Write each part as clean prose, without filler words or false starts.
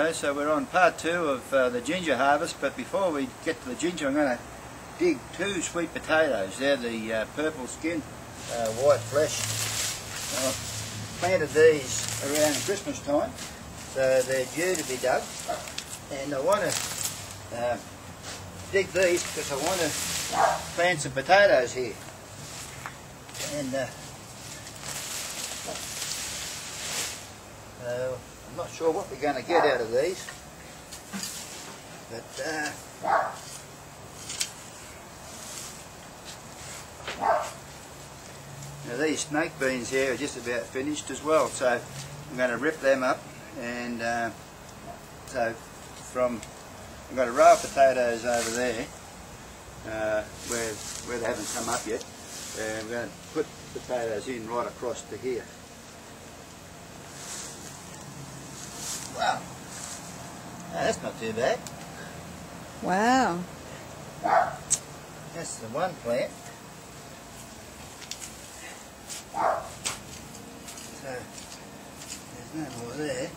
Hello, so we're on part 2 of the ginger harvest, but before we get to the ginger I'm going to dig 2 sweet potatoes. They're the purple skin, white flesh. I planted these around Christmas time, so they're due to be dug, and I want to dig these because I want to plant some potatoes here. And I'm not sure what we're going to get out of these, but now these snake beans here are just about finished as well, so I'm going to rip them up, and so I've got a row of potatoes over there where they haven't come up yet, and I'm going to put potatoes in right across to here. Wow, that's not too bad. Wow. That's the one plant. So there's no more there.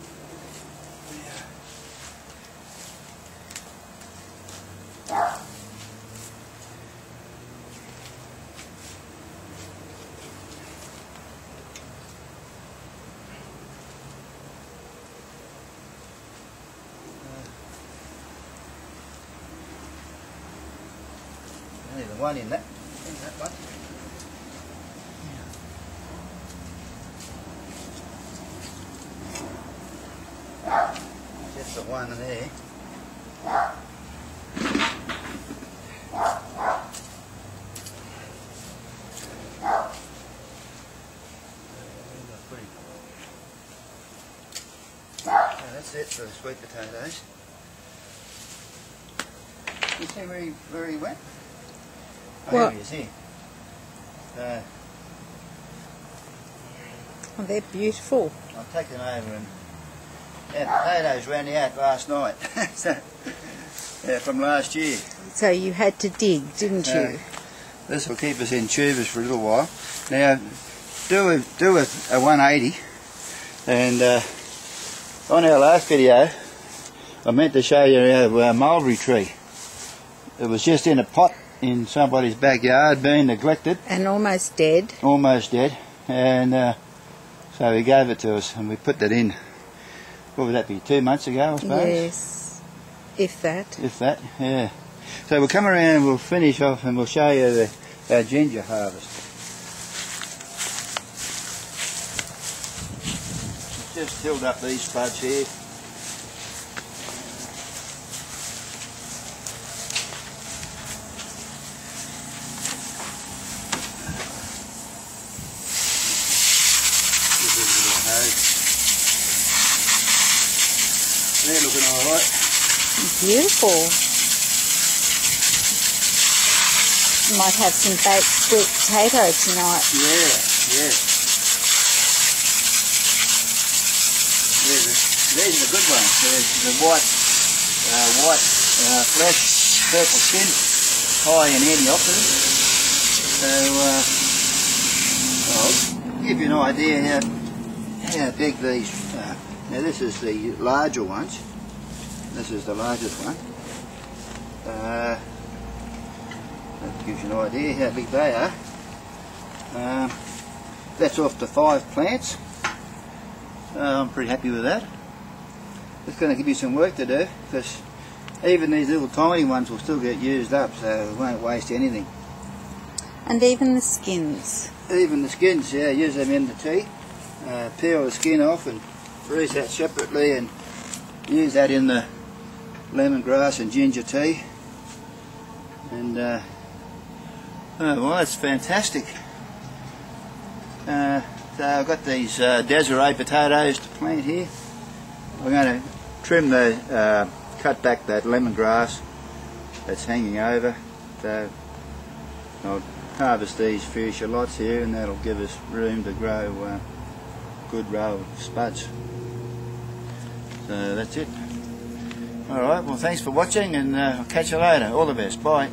Only the one in that one. Just the one there. That's it for the sweet potatoes. You see where he went? Oh, well, here he is here. Oh, they're beautiful. I've taken over and our potatoes ran out last night. So, from last year. So you had to dig, didn't you? This will keep us in tubers for a little while. Now, do a 180, and on our last video I meant to show you our mulberry tree. It was just in a pot in somebody's backyard, being neglected. And almost dead. Almost dead. And so he gave it to us and we put that in. What would that be, 2 months ago, I suppose? Yes, if that. If that, yeah. So we'll come around and we'll finish off and we'll show you our ginger harvest. Just filled up these spuds here. They're looking alright. Beautiful. You might have some baked sweet potato tonight. Yeah. These are the good ones. The white flesh, purple skin, high in antioxidants. So I'll give you an idea how big these. Now this is the larger ones. This is the largest one. That gives you an idea how big they are. That's off the 5 plants. I'm pretty happy with that. It's going to give you some work to do, because even these little tiny ones will still get used up, so we won't waste anything. And even the skins. Even the skins, yeah, use them in the tea. Peel the skin off and freeze that separately and use that in the lemongrass and ginger tea. And oh well, that's fantastic. So I've got these Desiree potatoes to plant here. We're going to trim those, cut back that lemongrass that's hanging over. So I'll harvest these fuchsia lots here, and that'll give us room to grow a good row of spuds. So that's it. Alright, well thanks for watching, and I'll catch you later. All the best. Bye.